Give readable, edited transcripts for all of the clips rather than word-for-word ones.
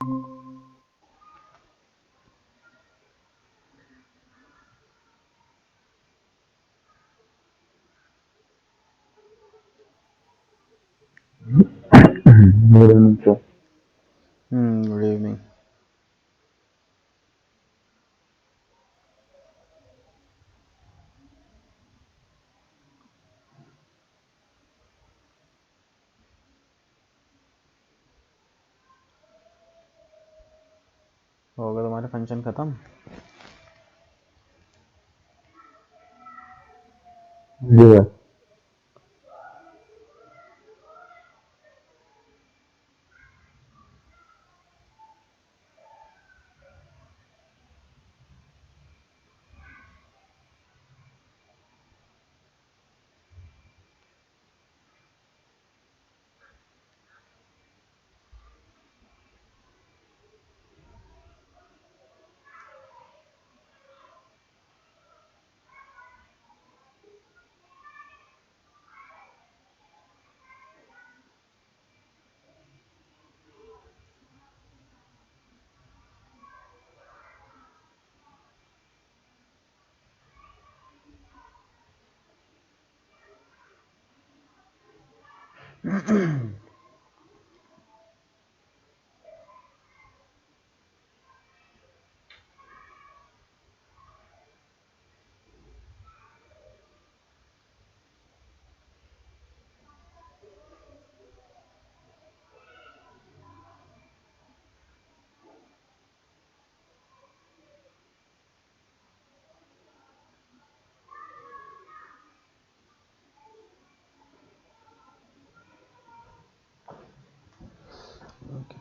Good evening, sir. Good evening. हो गया तुम्हारा फंक्शन खत्म? जी सर।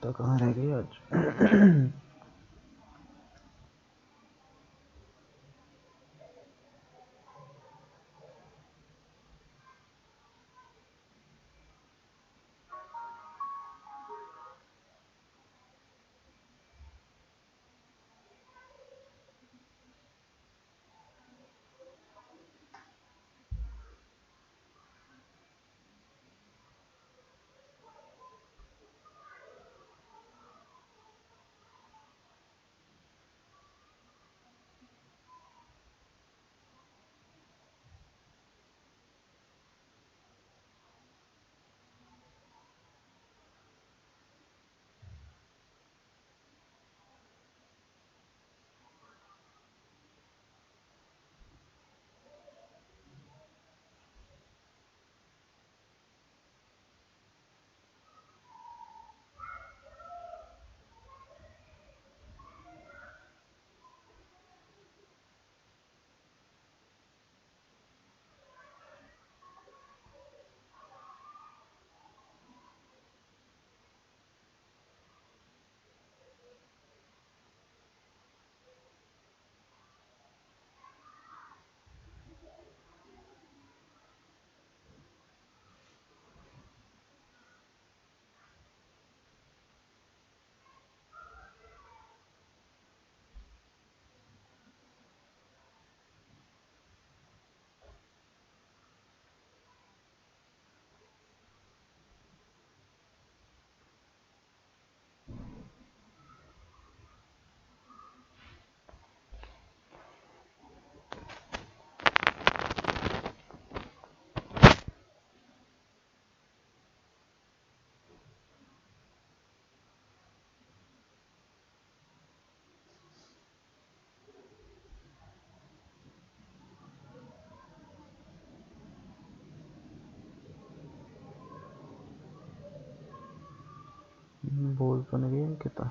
तो कहाँ रह गई आज? बोल तो नहीं है कितना।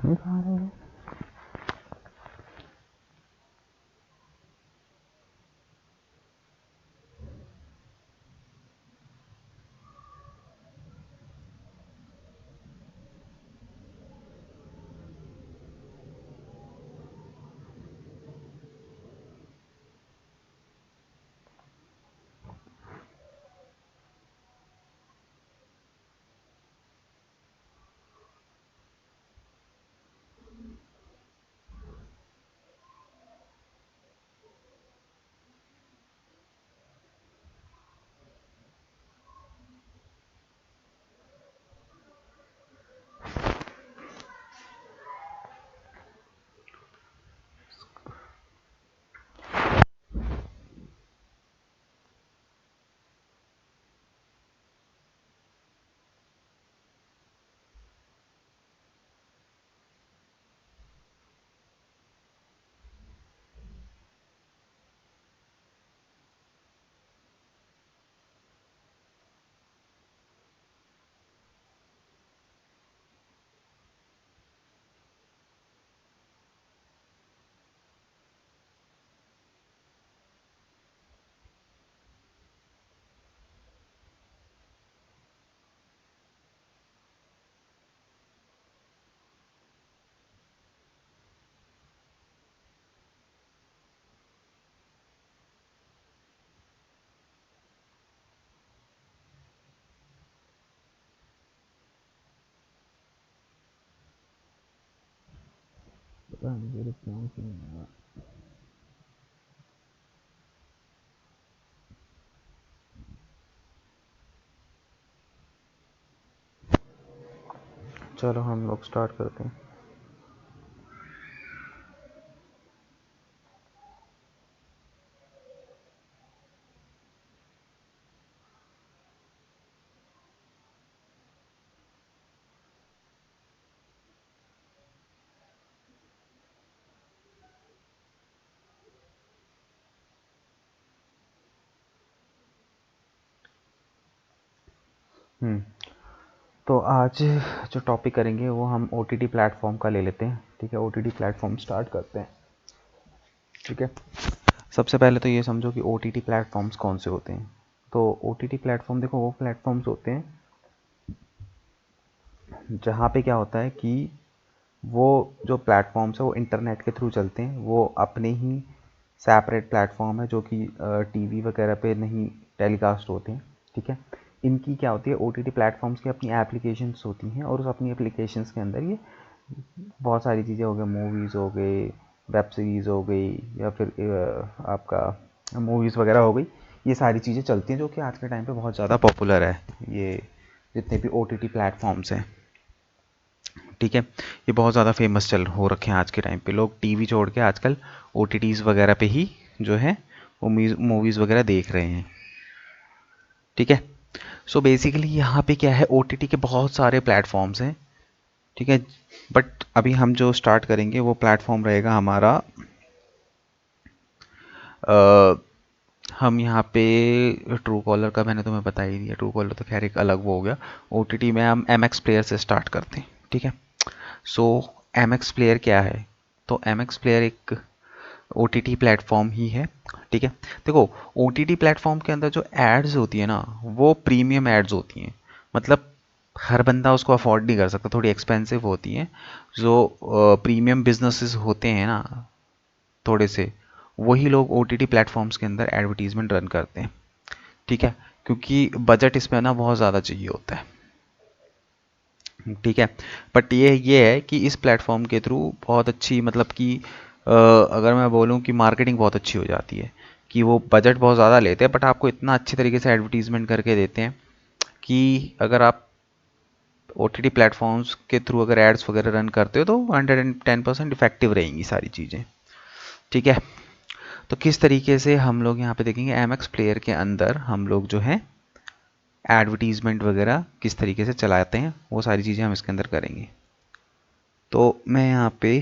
ये कहाँ रह गए? पता नहीं मेरे फोन से नहीं आ रहा। चलो हम लोग स्टार्ट करते हैं। तो आज जो टॉपिक करेंगे वो हम ओ टी टी प्लेटफॉर्म का ले लेते हैं। ठीक है, O T T platform start करते हैं। ठीक है, सबसे पहले तो ये समझो कि ओ टी टी प्लेटफॉर्म्स कौन से होते हैं। तो ओ टी टी प्लेटफॉर्म देखो, वो प्लेटफॉर्म्स होते हैं जहाँ पे क्या होता है कि वो जो प्लेटफॉर्म्स है वो इंटरनेट के थ्रू चलते हैं। वो अपने ही सेपरेट प्लेटफॉर्म है जो कि टीवी वगैरह पे नहीं टेलीकास्ट होते हैं। ठीक है, इनकी क्या होती है, ओ टी टी प्लेटफॉर्म्स की अपनी एप्लीकेशंस होती हैं और उस अपनी एप्लीकेशंस के अंदर ये बहुत सारी चीज़ें हो गई, मूवीज़ हो गई, वेब सीरीज़ हो गई, या फिर आपका मूवीज़ वगैरह हो गई। ये सारी चीज़ें चलती हैं जो कि आज के टाइम पे बहुत ज़्यादा पॉपुलर है। ये जितने भी ओ टी टी प्लेटफॉर्म्स हैं, ठीक है, ये बहुत ज़्यादा फेमस चल हो रखे हैं आज के टाइम पे। लोग टीवी छोड़ के आजकल ओ टी टीज़ वगैरह पे ही जो है वो मूवीज़ वगैरह देख रहे हैं। ठीक है, सो बेसिकली यहाँ पे क्या है, ओ टी टी के बहुत सारे प्लेटफॉर्म्स हैं। ठीक है, बट अभी हम जो स्टार्ट करेंगे वो प्लेटफॉर्म रहेगा हमारा हम यहाँ पे ट्रू कॉलर का मैंने तुम्हें बता ही दिया। ट्रू कॉलर तो खैर एक अलग वो हो गया। ओ टी टी में हम एम एक्स प्लेयर से स्टार्ट करते हैं। ठीक है, सो एम एक्स प्लेयर क्या है? तो एम एक्स प्लेयर एक ओ टी टी प्लेटफॉर्म ही है। ठीक है, देखो ओ टी टी प्लेटफॉर्म के अंदर जो एड्स होती है ना, वो प्रीमियम एड्स होती हैं। मतलब हर बंदा उसको अफोर्ड नहीं कर सकता, थोड़ी एक्सपेंसिव होती हैं। जो प्रीमियम बिजनेसेस होते हैं ना थोड़े से, वही लोग ओ टी टी प्लेटफॉर्म्स के अंदर एडवर्टीजमेंट रन करते हैं। ठीक है, क्योंकि बजट इसमें ना बहुत ज़्यादा चाहिए होता है। ठीक है, बट ये है कि इस प्लेटफॉर्म के थ्रू बहुत अच्छी, मतलब कि अगर मैं बोलूँ कि मार्केटिंग बहुत अच्छी हो जाती है। कि वो बजट बहुत ज़्यादा लेते हैं बट आपको इतना अच्छी तरीके से एडवर्टीजमेंट करके देते हैं कि अगर आप ओ टी टी प्लेटफॉर्म्स के थ्रू अगर एड्स वगैरह रन करते हो तो 110% इफेक्टिव रहेंगी सारी चीज़ें। ठीक है, तो किस तरीके से हम लोग यहाँ पे देखेंगे, एम एक्स प्लेयर के अंदर हम लोग जो है एडवर्टीजमेंट वगैरह किस तरीके से चलाते हैं, वो सारी चीज़ें हम इसके अंदर करेंगे। तो मैं यहाँ पे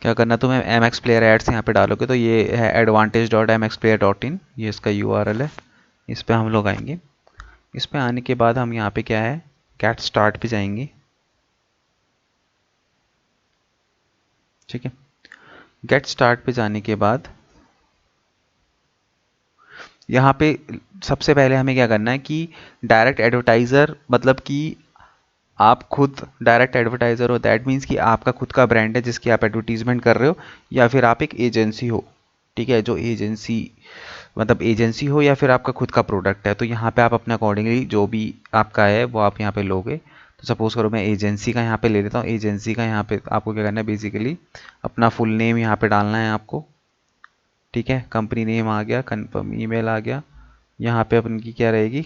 क्या करना, तुम्हें एम एक्स प्लेयर एड्स यहाँ पे डालोगे तो ये है advantage.mxplayer.in, ये इसका यूआरएल है। इस पे हम लोग आएंगे। इस पे आने के बाद हम यहाँ पे क्या है, गेट स्टार्ट पे जाएंगे। ठीक है, गेट स्टार्ट पे जाने के बाद यहाँ पे सबसे पहले हमें क्या करना है कि डायरेक्ट एडवर्टाइज़र, मतलब कि आप खुद डायरेक्ट एडवर्टाइज़र हो, दैट मीन्स कि आपका खुद का ब्रांड है जिसकी आप एडवर्टीजमेंट कर रहे हो, या फिर आप एक एजेंसी हो। ठीक है, जो एजेंसी मतलब एजेंसी हो या फिर आपका खुद का प्रोडक्ट है, तो यहाँ पे आप अपने अकॉर्डिंगली जो भी आपका है वो आप यहाँ पे लोगे। तो सपोज करो मैं एजेंसी का यहाँ पे ले लेता हूँ। एजेंसी का यहाँ पे आपको क्या करना है, बेसिकली अपना फुल नेम यहाँ पे डालना है आपको। ठीक है, कंपनी नेम आ गया, कंफर्म ईमेल आ गया। यहाँ पे अपन की क्या रहेगी,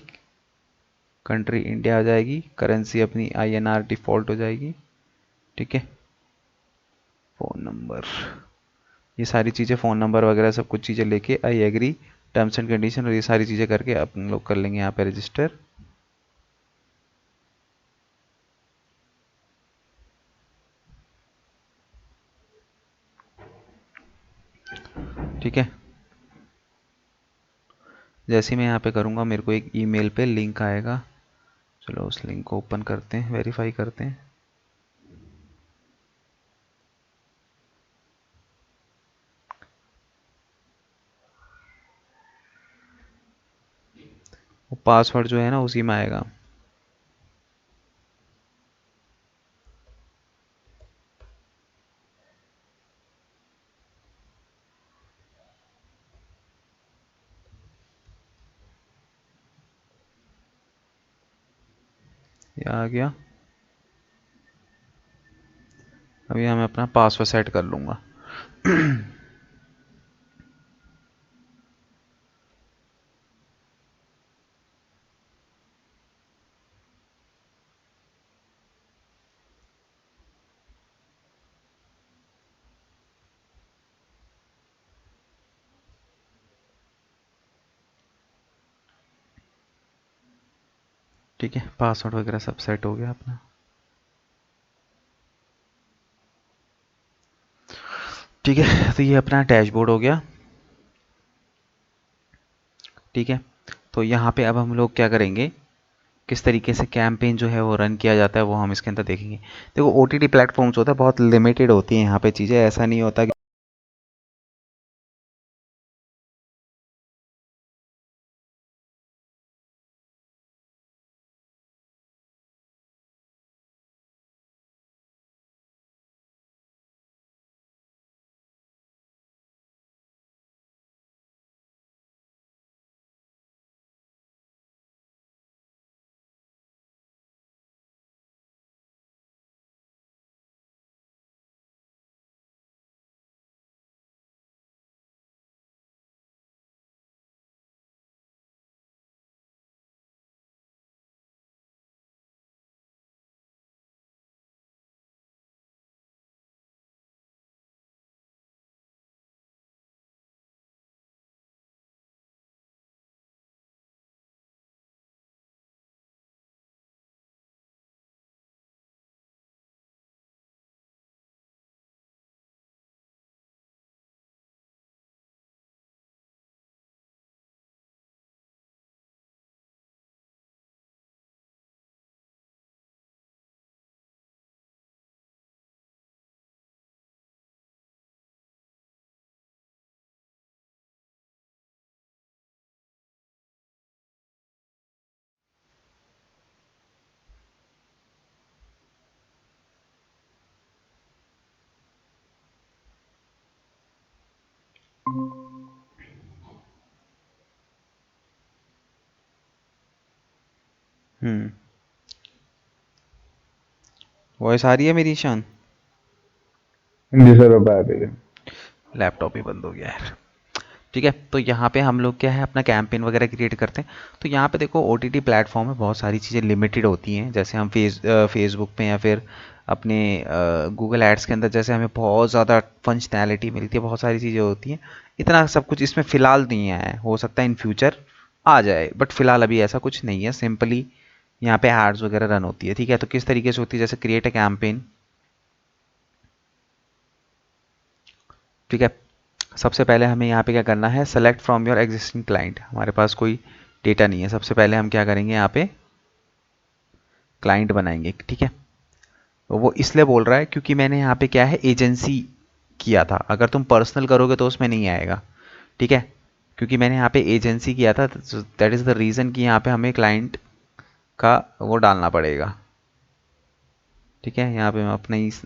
कंट्री इंडिया आ जाएगी, करेंसी अपनी INR डिफ़ॉल्ट हो जाएगी। ठीक है, फ़ोन नंबर, ये सारी चीज़ें, फ़ोन नंबर वगैरह सब कुछ चीज़ें लेके I agree terms and condition, और ये सारी चीज़ें करके अपन लोग कर लेंगे यहाँ पे रजिस्टर। ठीक है, जैसे ही मैं यहाँ पे करूँगा मेरे को एक ईमेल पे लिंक आएगा। चलो उस लिंक को ओपन करते हैं, वेरीफाई करते हैं। वो पासवर्ड जो है ना उसी में आएगा। ये आ गया। अभी मैं अपना पासवर्ड सेट कर लूँगा। ठीक है, पासवर्ड वगैरह सब सेट हो गया अपना। ठीक है, तो ये अपना डैशबोर्ड हो गया। ठीक है, तो यहाँ पे अब हम लोग क्या करेंगे, किस तरीके से कैंपेन जो है वो रन किया जाता है वो हम इसके अंदर देखेंगे। देखो OTT प्लेटफॉर्म्स होता है बहुत लिमिटेड होती हैं यहाँ पे चीज़ें, ऐसा नहीं होता कि वॉइस आ रही है मेरी शान? जी सर, अब आ रही है। लैपटॉप ही बंद हो गया यार। ठीक है, तो यहाँ पे हम लोग क्या है अपना कैंपेन वगैरह क्रिएट करते हैं। तो यहाँ पे देखो OTT प्लेटफॉर्म में बहुत सारी चीज़ें लिमिटेड होती हैं, जैसे हम फेसबुक पे या फिर अपने गूगल एड्स के अंदर जैसे हमें बहुत ज़्यादा फंक्शनैलिटी मिलती है, बहुत सारी चीज़ें होती हैं। इतना सब कुछ इसमें फ़िलहाल नहीं आया है, हो सकता है इन फ्यूचर आ जाए, बट फिलहाल अभी ऐसा कुछ नहीं है। सिंपली यहाँ पे एड्स वगैरह रन होती है। ठीक है, तो किस तरीके से होती है, जैसे क्रिएट अ कैंपेन। ठीक है। सबसे पहले हमें यहाँ पे क्या करना है, select from your existing client. हमारे पास कोई डेटा नहीं है, सबसे पहले हम क्या करेंगे, यहाँ पे क्लाइंट बनाएंगे। ठीक है, तो वो इसलिए बोल रहा है क्योंकि मैंने यहाँ पे क्या है, एजेंसी किया था। अगर तुम पर्सनल करोगे तो उसमें नहीं आएगा। ठीक है, क्योंककि मैंने यहाँ पे एजेंसी किया था, दैट इज़ द रीज़न कि यहाँ पे हमें क्लाइंट का वो डालना पड़ेगा। ठीक है, यहाँ पे मैं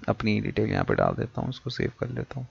अपनी डिटेल यहाँ पे डाल देता हूँ, उसको सेव कर लेता हूँ।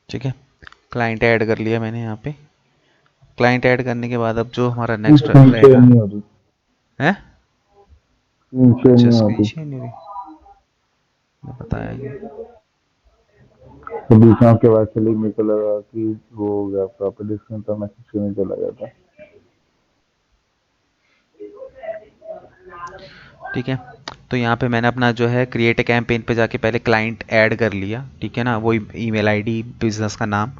ठीक है, क्लाइंट ऐड कर लिया मैंने यहाँ पे। क्लाइंट ऐड करने के बाद अब जो हमारा नेक्स्ट स्क्रीन शेयर रहेगा नहीं हो रही, है, स्क्रीन शेयर अच्छा नहीं स्क्रीन होती। शेयर नहीं रही, मैं बताया ये। तो बीच में आपके बाद चली, मेरे को लगा कि वो हो गया प्रॉपर्टी स्क्रीन, तो मैसेज में चला जाता। ठीक है, तो यहाँ पे मैंने अपना जो है क्रिएट ए कैंपेन पे जाके पहले क्लाइंट ऐड कर लिया। ठीक है ना, वही ईमेल आईडी, बिजनेस का नाम,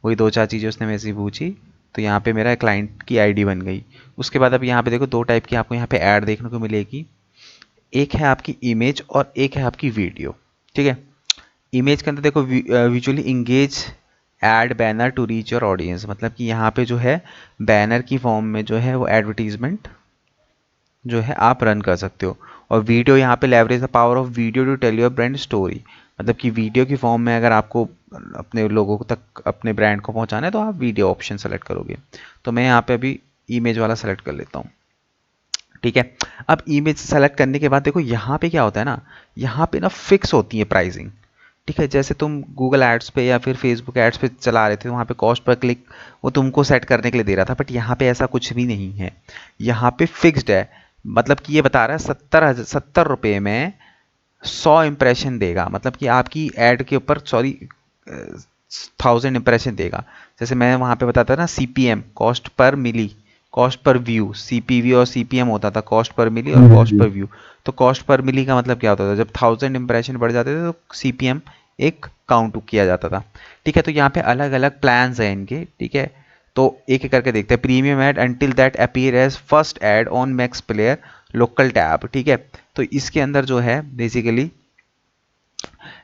वही दो चार चीज़ें उसने मेरे से पूछी, तो यहाँ पे मेरा क्लाइंट की आईडी बन गई। उसके बाद अब यहाँ पे देखो दो टाइप की आपको यहाँ पे ऐड देखने को मिलेगी। एक है आपकी इमेज और एक है आपकी वीडियो। ठीक है, इमेज के अंदर देखो visually engage ad banner to reach your audience, मतलब कि यहाँ पे जो है बैनर की फॉर्म में जो है वो एडवर्टीजमेंट जो है आप रन कर सकते हो। और वीडियो यहाँ पे leverage the power of video to tell your brand story, मतलब कि वीडियो की फॉर्म में अगर आपको अपने लोगों तक अपने ब्रांड को पहुँचाना है तो आप वीडियो ऑप्शन सेलेक्ट करोगे। तो मैं यहाँ पे अभी इमेज वाला सेलेक्ट कर लेता हूँ। ठीक है, अब इमेज सेलेक्ट करने के बाद देखो यहाँ पे क्या होता है ना, यहाँ पे ना फिक्स होती है प्राइसिंग। ठीक है, जैसे तुम गूगल एड्स पे या फिर फेसबुक एड्स पे चला रहे थे, वहाँ पे कॉस्ट पर क्लिक वो तुमको सेट करने के लिए दे रहा था, बट यहाँ पे ऐसा कुछ भी नहीं है। यहाँ पे फिक्स्ड है, मतलब कि ये बता रहा है 70 रुपये में 100 इम्प्रेशन देगा, मतलब कि आपकी एड के ऊपर, सॉरी, 1000 इम्प्रेशन देगा। जैसे मैं वहाँ पे बताता ना, CPM, कॉस्ट पर मिली, कॉस्ट पर व्यू, CPV और CPM होता था, कॉस्ट पर मिली और हाँ जी, हाँ कॉस्ट जी। पर व्यू। तो कॉस्ट पर मिली का मतलब क्या होता था, जब 1000 इम्प्रेशन बढ़ जाते थे तो CPM एक काउंट किया जाता था। ठीक है, तो यहाँ पे अलग अलग प्लान्स हैं इनके। ठीक है, तो एक एक करके देखते हैं। Premium ad until that appear as first ad on max player local tab. ठीक है, तो इसके अंदर जो है बेसिकली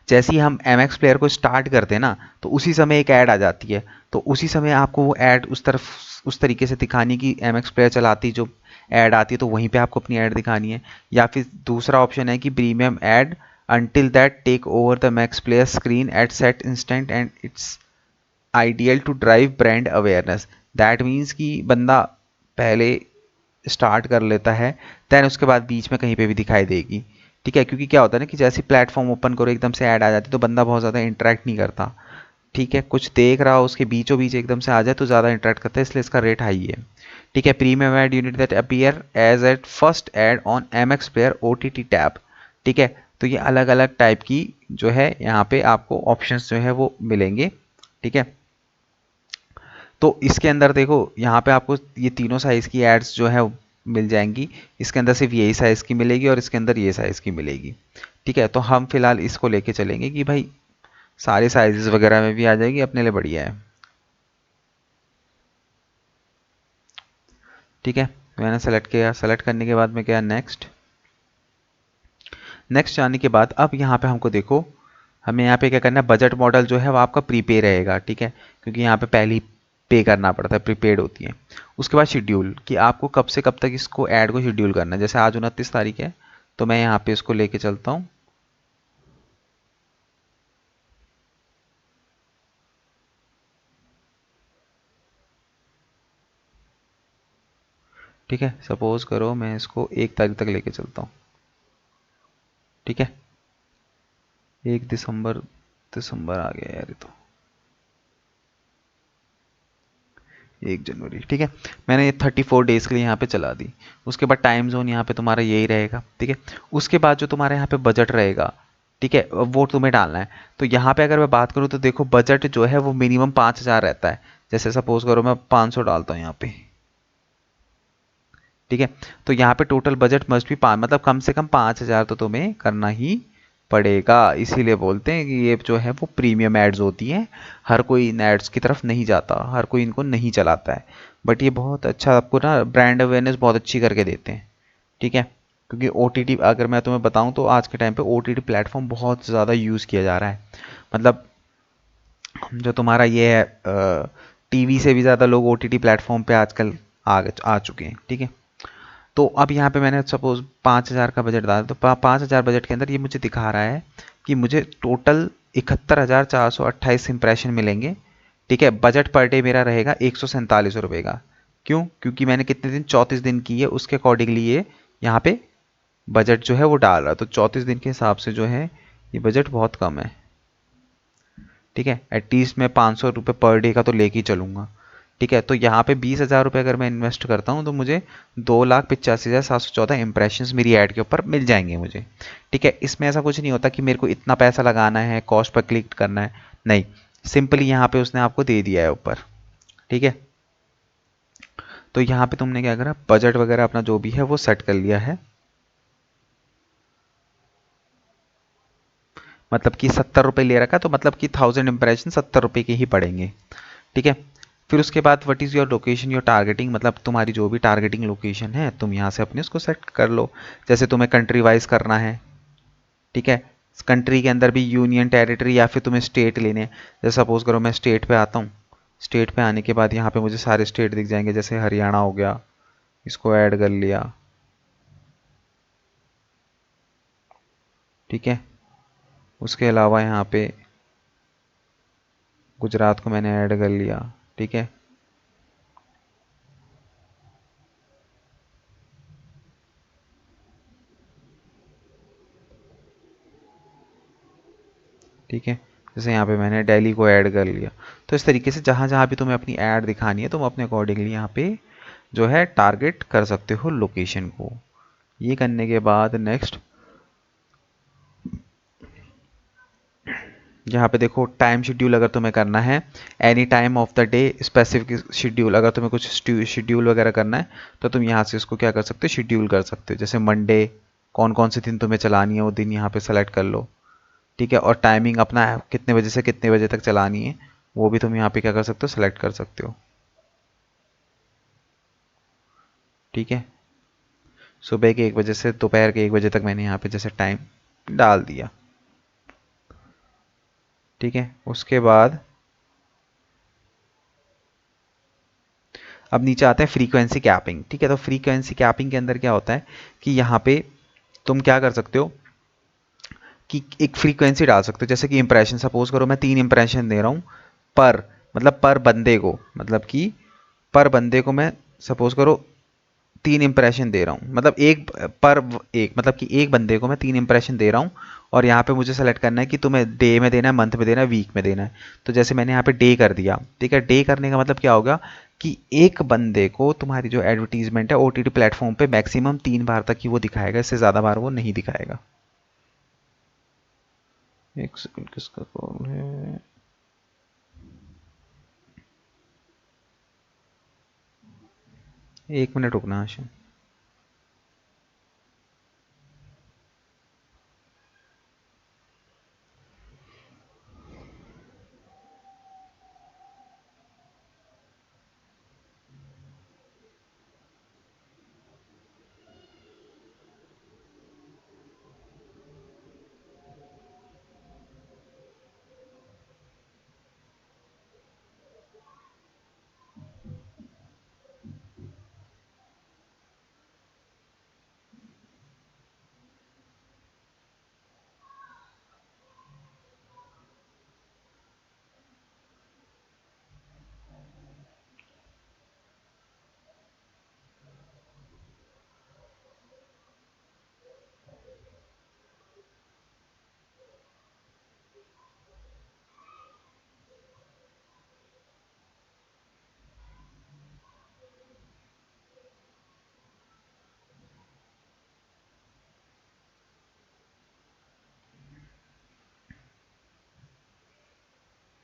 जैसे ही हम एम एक्स प्लेयर को स्टार्ट करते हैं ना, तो उसी समय एक ऐड आ जाती है। तो उसी समय आपको वो ऐड उस तरीके से दिखानी कि एम एक्स प्लेयर चलाती जो ऐड आती है, तो वहीं पे आपको अपनी ऐड दिखानी है। या फिर दूसरा ऑप्शन है कि premium add until that take over the max player screen at set instant and it's ideal to drive brand awareness। that means कि बंदा पहले स्टार्ट कर लेता है, देन उसके बाद बीच में कहीं पे भी दिखाई देगी। ठीक है, क्योंकि क्या होता है ना कि जैसे प्लेटफॉर्म ओपन करो एकदम से ऐड आ जाती है तो बंदा बहुत ज़्यादा इंटरेक्ट नहीं करता। ठीक है, कुछ देख रहा हो उसके बीचों बीच एकदम से आ जाए तो ज़्यादा इंटरेक्ट करता है, इसलिए इसका रेट हाई है। ठीक है, premium ad unit that appear as at first ad on M X player OTT tab. ठीक है, तो ये अलग अलग टाइप की जो है यहाँ पे आपको ऑप्शंस जो है वो मिलेंगे। ठीक है, तो इसके अंदर देखो यहाँ पे आपको ये तीनों साइज़ की एड्स जो है वो मिल जाएंगी। इसके अंदर सिर्फ यही साइज़ की मिलेगी और इसके अंदर ये साइज़ की मिलेगी। ठीक है, तो हम फिलहाल इसको लेके चलेंगे कि भाई सारे साइजेस वगैरह में भी आ जाएगी, अपने लिए बढ़िया है। ठीक है, मैंने सेलेक्ट किया, सेलेक्ट करने के बाद में क्या, नेक्स्ट। नेक्स्ट जाने के बाद अब यहाँ पे हमको देखो, हमें यहाँ पे क्या करना है, बजट मॉडल जो है वो आपका प्रीपे रहेगा। ठीक है, क्योंकि यहाँ पे पहले ही पे करना पड़ता है, प्रीपेड होती है। उसके बाद शेड्यूल, कि आपको कब से कब तक इसको ऐड को शेड्यूल करना है। जैसे आज 29 तारीख है, तो मैं यहाँ पे इसको लेके चलता हूँ। ठीक है, सपोज करो मैं इसको 1 तारीख तक लेके चलता हूँ। ठीक है, 1 दिसंबर, दिसंबर आ गया यार ये तो। 1 जनवरी, ठीक है। मैंने ये 34 डेज के लिए यहाँ पे चला दी। उसके बाद टाइम जोन यहाँ पे तुम्हारा यही रहेगा, ठीक है। उसके बाद जो तुम्हारे यहाँ पे बजट रहेगा, ठीक है, वो तुम्हें डालना है। तो यहाँ पे अगर मैं बात करूँ तो देखो बजट जो है वो मिनिमम 5,000 रहता है। जैसे सपोज करो मैं 500 डालता हूँ यहाँ पे, ठीक है। तो यहाँ पे टोटल बजट मस्ट भी मतलब कम से कम 5,000 तो तुम्हें करना ही पड़ेगा। इसीलिए बोलते हैं कि ये जो है वो प्रीमियम एड्स होती हैं, हर कोई इन एड्स की तरफ नहीं जाता, हर कोई इनको नहीं चलाता है। बट ये बहुत अच्छा आपको ना ब्रांड अवेयरनेस बहुत अच्छी करके देते हैं, ठीक है। क्योंकि ओ टी टी, अगर मैं तुम्हें बताऊं तो आज के टाइम पे ओ टी टी प्लेटफॉर्म बहुत ज़्यादा यूज़ किया जा रहा है। मतलब जो तुम्हारा ये है, टीवी से भी ज़्यादा लोग ओ टी टी प्लेटफॉर्म पे आजकल आ चुके हैं, ठीक है। तो अब यहाँ पे मैंने सपोज 5,000 का बजट डाला, तो 5,000 बजट के अंदर ये मुझे दिखा रहा है कि मुझे टोटल 71,428 इंप्रेशन मिलेंगे, ठीक है। बजट पर डे मेरा रहेगा 147 रुपये का। क्यों? क्योंकि मैंने कितने दिन, 34 दिन की है, उसके अकॉर्डिंगली ये यहाँ पे बजट जो है वो डाल रहा है। तो 34 दिन के हिसाब से जो है ये बजट बहुत कम है, ठीक है। एटलीस्ट मैं 500 रुपये पर डे का तो लेके ही चलूँगा, ठीक है। तो यहाँ पे 20,000 रुपये अगर मैं इन्वेस्ट करता हूँ तो मुझे 2,85,714 इंप्रेशंस मेरी ऐड के ऊपर मिल जाएंगे मुझे, ठीक है। इसमें ऐसा कुछ नहीं होता कि मेरे को इतना पैसा लगाना है, कॉस्ट पर क्लिक करना है, नहीं। सिंपली यहाँ पे उसने आपको दे दिया है ऊपर, ठीक है। तो यहाँ पे तुमने क्या करा, बजट वगैरह अपना जो भी है वो सेट कर लिया है। मतलब कि 70 रुपये ले रखा, तो मतलब कि 1000 इंप्रेशन 70 रुपये के ही पड़ेंगे, ठीक है। फिर उसके बाद what is your location your targeting, मतलब तुम्हारी जो भी टारगेटिंग लोकेशन है तुम यहाँ से अपने उसको सेट कर लो। जैसे तुम्हें कंट्री वाइज करना है, ठीक है। कंट्री के अंदर भी यूनियन टेरिटरी या फिर तुम्हें स्टेट लेने हैं। जैसे सपोज करो मैं स्टेट पे आता हूँ, स्टेट पे आने के बाद यहाँ पे मुझे सारे स्टेट दिख जाएंगे। जैसे हरियाणा हो गया, इसको ऐड कर लिया, ठीक है। उसके अलावा यहाँ पे गुजरात को मैंने ऐड कर लिया, ठीक है। ठीक है, जैसे यहाँ पे मैंने दिल्ली को ऐड कर लिया। तो इस तरीके से जहाँ जहाँ भी तुम्हें अपनी ऐड दिखानी है तुम अपने अकॉर्डिंगली यहाँ पे जो है टारगेट कर सकते हो लोकेशन को। ये करने के बाद नेक्स्ट यहाँ पे देखो टाइम शेड्यूल अगर तुम्हें करना है, any time of the day specific schedule, अगर तुम्हें कुछ शेड्यूल वगैरह करना है तो तुम यहाँ से उसको क्या कर सकते हो, शेड्यूल कर सकते हो। जैसे मंडे कौन कौन से दिन तुम्हें चलानी है वो दिन यहाँ पे सेलेक्ट कर लो, ठीक है। और टाइमिंग अपना कितने बजे से कितने बजे तक चलानी है वो भी तुम यहाँ पे क्या कर सकते हो, सेलेक्ट कर सकते हो, ठीक है। सुबह के 1 बजे से दोपहर के 1 बजे तक मैंने यहाँ पे जैसे टाइम डाल दिया, ठीक है। उसके बाद अब नीचे आते हैं फ्रीक्वेंसी कैपिंग, ठीक है। तो फ्रीक्वेंसी कैपिंग के अंदर क्या होता है कि यहाँ पे तुम क्या कर सकते हो कि एक फ्रीक्वेंसी डाल सकते हो। जैसे कि इंप्रेशन, सपोज करो मैं 3 इंप्रेशन दे रहा हूँ पर, मतलब पर बंदे को, मतलब कि पर बंदे को मैं सपोज करो 3 इंप्रेशन दे रहा हूँ, मतलब एक पर एक, मतलब कि एक बंदे को मैं 3 इंप्रेशन दे रहा हूँ। और यहाँ पे मुझे सेलेक्ट करना है कि तुम्हें डे में देना है, मंथ में देना है, वीक में देना है। तो जैसे मैंने यहाँ पे डे कर दिया, ठीक है। डे करने का मतलब क्या होगा कि एक बंदे को तुम्हारी जो एडवर्टीजमेंट है ओटीटी प्लेटफॉर्म पे मैक्सिमम 3 बार तक ही वो दिखाएगा, इससे ज़्यादा बार वो नहीं दिखाएगा। एक सेकंड, किसका कॉल है? 1 मिनट रुकना आशा।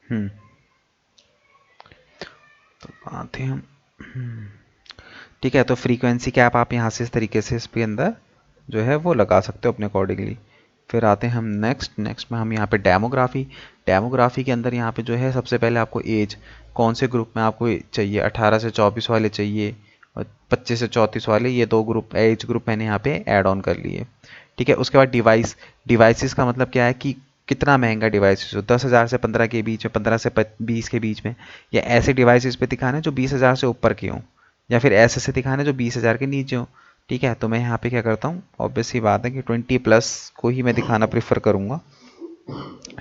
हम्म। तो आते हैं हम। ठीक है, तो फ्रीक्वेंसी कैप आप यहाँ से इस तरीके से इसके अंदर जो है वो लगा सकते हो अपने अकॉर्डिंगली। फिर आते हैं हम नेक्स्ट में हम यहाँ पे डेमोग्राफी। डेमोग्राफी के अंदर यहाँ पे जो है सबसे पहले आपको एज, कौन से ग्रुप में आपको चाहिए, 18 से 24 वाले चाहिए और 25 से 34 वाले, ये दो ग्रुप एज ग्रुप मैंने यहाँ पे ऐड ऑन कर लिए। ठीक है, उसके बाद डिवाइस, डिवाइसेस का मतलब क्या है कि कितना महंगा डिवाइसेस हो, 10,000 से 15 के बीच में, 15 से 20 के बीच में, या ऐसे डिवाइसेस पे दिखाना है जो 20,000 से ऊपर के हों, या फिर ऐसे से दिखाना है जो 20,000 के नीचे हो। ठीक है, तो मैं यहाँ पे क्या करता हूँ, ऑब्वियस सी बात है कि 20+ को ही मैं दिखाना प्रेफर करूँगा।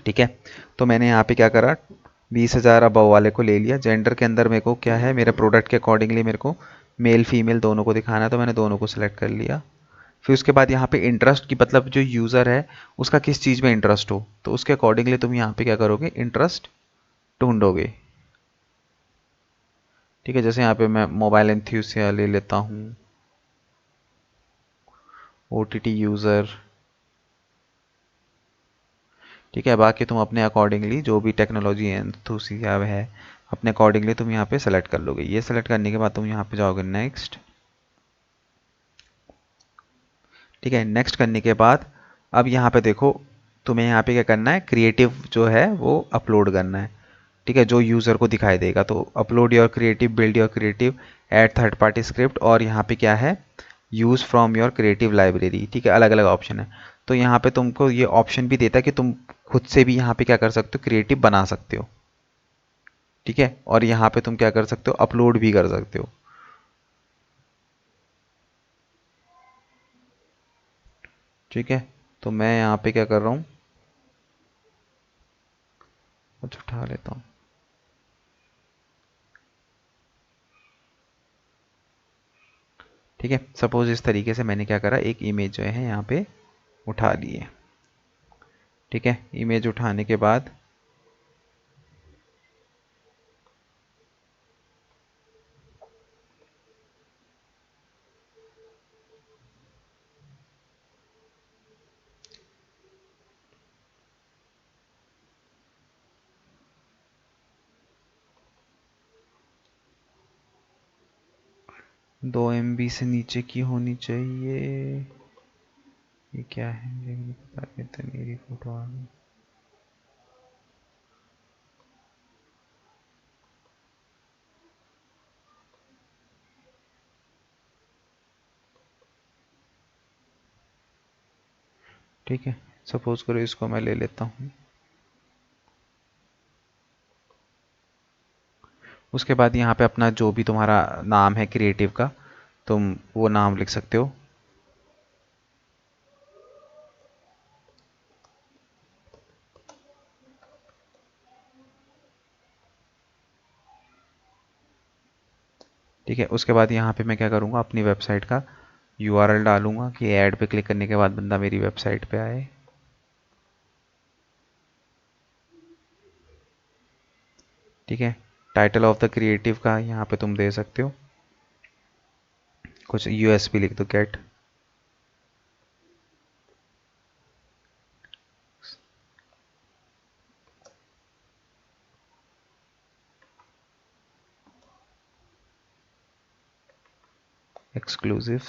ठीक है, तो मैंने यहाँ पे क्या करा, 20,000 अबव वाले को ले लिया। जेंडर के अंदर मेरे को क्या है, मेरे प्रोडक्ट के अकॉर्डिंगली मेरे को मेल फीमेल दोनों को दिखाना है, तो मैंने दोनों को सिलेक्ट कर लिया। फिर उसके बाद यहाँ पे इंटरेस्ट की, मतलब जो यूज़र है उसका किस चीज़ में इंटरेस्ट हो, तो उसके अकॉर्डिंगली तुम यहाँ पे क्या करोगे, इंटरेस्ट ढूंढोगे। ठीक है, जैसे यहाँ पे मैं मोबाइल एंथ्यूसिया ले लेता हूँ, OTT यूज़र। ठीक है, बाकी तुम अपने अकॉर्डिंगली जो भी टेक्नोलॉजी एंथुसिया है अपने अकॉर्डिंगली तुम यहाँ पे सेलेक्ट कर लोगे। ये सेलेक्ट करने के बाद तुम यहाँ पे जाओगे नेक्स्ट। ठीक है, नेक्स्ट करने के बाद अब यहाँ पे देखो, तुम्हें यहाँ पे क्या करना है, क्रिएटिव जो है वो अपलोड करना है। ठीक है, जो यूज़र को दिखाई देगा, तो upload your creative, build your creative, add third party script, और यहाँ पे क्या है, use from your creative library. ठीक है, अलग अलग ऑप्शन है। तो यहाँ पे तुमको ये ऑप्शन भी देता है कि तुम खुद से भी यहाँ पे क्या कर सकते हो, क्रिएटिव बना सकते हो। ठीक है, और यहाँ पे तुम क्या कर सकते हो, अपलोड भी कर सकते हो। ठीक है, तो मैं यहाँ पे क्या कर रहा हूँ, कुछ उठा लेता हूँ। ठीक है, सपोज इस तरीके से मैंने क्या करा, एक इमेज जो है यहाँ पे उठा ली है। ठीक है, इमेज उठाने के बाद 2 MB से नीचे की होनी चाहिए। ये क्या है, मुझे नहीं पता, कहते मेरी फोटो आ गई। ठीक है, सपोज करो इसको मैं ले लेता हूँ। उसके बाद यहाँ पे अपना जो भी तुम्हारा नाम है क्रिएटिव का, तुम वो नाम लिख सकते हो। ठीक है, उसके बाद यहाँ पे मैं क्या करूँगा, अपनी वेबसाइट का URL डालूंगा कि ऐड पे क्लिक करने के बाद बंदा मेरी वेबसाइट पे आए। ठीक है, टाइटल ऑफ द क्रिएटिव का यहाँ पे तुम दे सकते हो, कुछ USB लिख दो, गेट एक्सक्लूसिव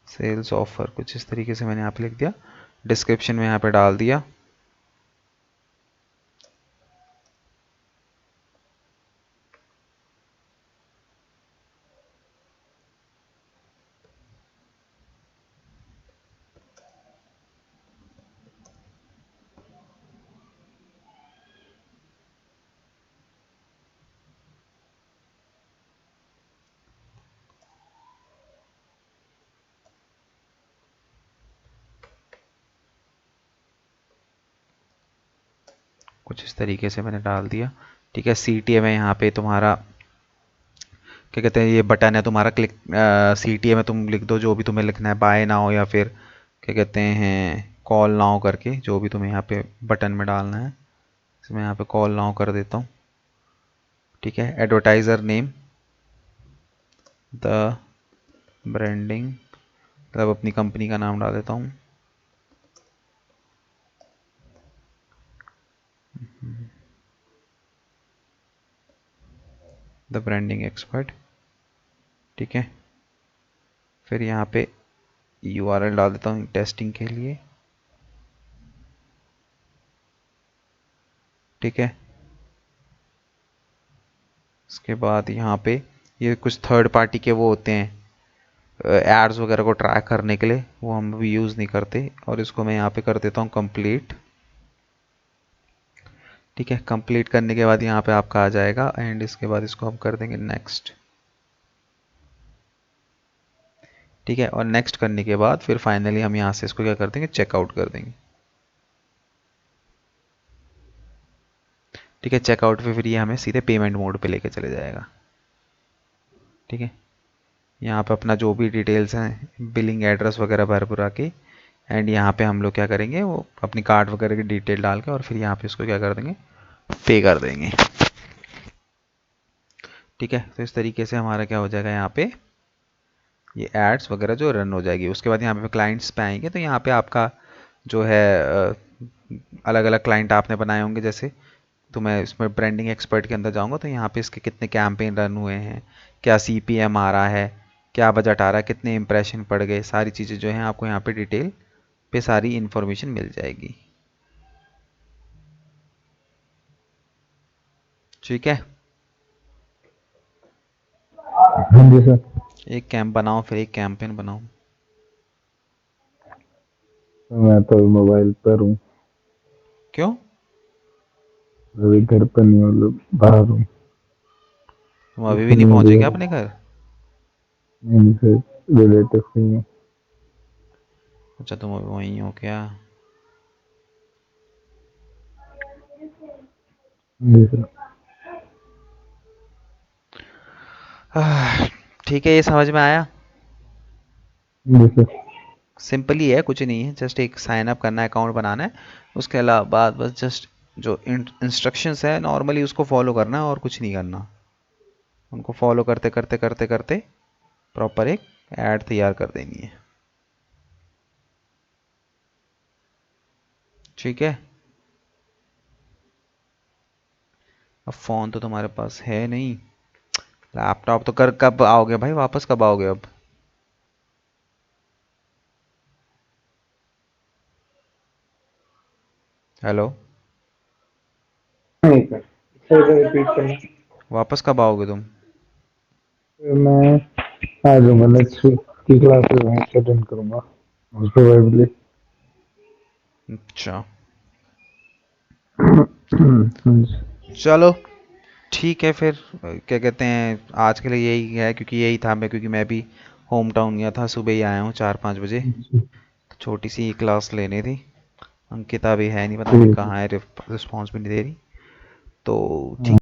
सेल्स ऑफर, कुछ इस तरीके से मैंने यहाँ पे लिख दिया। डिस्क्रिप्शन में यहाँ पे डाल दिया। कुछ इस तरीके से मैंने डाल दिया। ठीक है, CTA में यहाँ पे तुम्हारा क्या कहते हैं, ये बटन है तुम्हारा, क्लिक CTA में तुम लिख दो जो भी तुम्हें लिखना है, बाय नाउ या फिर क्या कहते हैं कॉल नाउ करके, जो भी तुम्हें यहाँ पे बटन में डालना है। इसमें यहाँ पे कॉल नाउ कर देता हूँ। ठीक है, एडवर्टाइज़र नेम, द ब्रांडिंग, मतलब अपनी कंपनी का नाम डाल देता हूँ। The branding expert. ठीक है, फिर यहाँ पे URL डाल देता हूँ टेस्टिंग के लिए। ठीक है, उसके बाद यहाँ पे ये कुछ थर्ड पार्टी के वो होते हैं एड्स वगैरह को ट्रैक करने के लिए, वो हम भी यूज़ नहीं करते। और इसको मैं यहाँ पे कर देता हूँ कंप्लीट। ठीक है, कंप्लीट करने के बाद यहाँ पे आपका आ जाएगा एंड इसके बाद इसको हम कर देंगे नेक्स्ट। ठीक है, और नेक्स्ट करने के बाद फिर फाइनली हम यहाँ से इसको क्या कर देंगे, चेकआउट कर देंगे। ठीक है, चेकआउट पे फिर ये हमें सीधे पेमेंट मोड पे लेके चले जाएगा। ठीक है, यहाँ पे अपना जो भी डिटेल्स हैं, बिलिंग एड्रेस वगैरह भर भरा के एंड यहाँ पे हम लोग क्या करेंगे, वो अपनी कार्ड वगैरह की डिटेल डाल के और फिर यहाँ पे इसको क्या कर देंगे, पे कर देंगे। ठीक है, तो इस तरीके से हमारा क्या हो जाएगा, यहाँ पे ये एड्स वगैरह जो रन हो जाएगी। उसके बाद यहाँ पे क्लाइंट्स पे आएंगे तो यहाँ पे आपका जो है अलग अलग क्लाइंट आपने बनाए होंगे। जैसे तो मैं इसमें ब्रांडिंग एक्सपर्ट के अंदर जाऊँगा तो यहाँ पे इसके कितने कैंपेन रन हुए हैं, क्या CPM आ रहा है, क्या बजट आ रहा है, कितने इंप्रेशन पड़ गए, सारी चीज़ें जो हैं आपको यहाँ पे डिटेल पे सारी इन्फॉर्मेशन मिल जाएगी। ठीक है, हाँ जी सर। एक कैंप बनाओ फिर एक कैंपेन बनाओ। मैं तो मोबाइल पर हूँ, क्यों? अभी घर पर नहीं, मतलब बाहर हूँ। तुम अभी भी सोशल नहीं पहुंचे मीडिया क्या अपने घर? नहीं सर, रिलेटिव नहीं हूँ। अच्छा, तुम अभी वहीं हो क्या? जी सर। ठीक है, ये समझ में आया। जी सर। सिंपल ही है, कुछ नहीं है, जस्ट एक साइन अप करना है, अकाउंट बनाना है। उसके अलावा बाद बस जस्ट जो इंस्ट्रक्शंस है नॉर्मली उसको फॉलो करना है और कुछ नहीं करना। उनको फॉलो करते करते करते करते प्रॉपर एक ऐड तैयार कर देनी है। ठीक है, अब फ़ोन तो तुम्हारे पास है नहीं, लैपटॉप तो कर कब आओगे भाई, वापस कब आओगे अब? हेलो, नहीं सर, फिर रिपीट करना। वापस कब आओगे तुम? फिर मैं आ जाऊंगा, नेक्स्ट वीक की क्लासेस वहीं से अटेंड करूंगा प्रोबेबली। अच्छा, चलो ठीक है फिर। क्या कहते हैं, आज के लिए यही है, क्योंकि यही था मैं, क्योंकि मैं भी होम टाउन गया था, सुबह ही आया हूँ 4-5 बजे। तो छोटी सी क्लास लेनी थी। अंकिता भी है नहीं, पता नहीं ठीक कहाँ है, रिस्पॉन्स भी नहीं दे रही। तो है। ठीक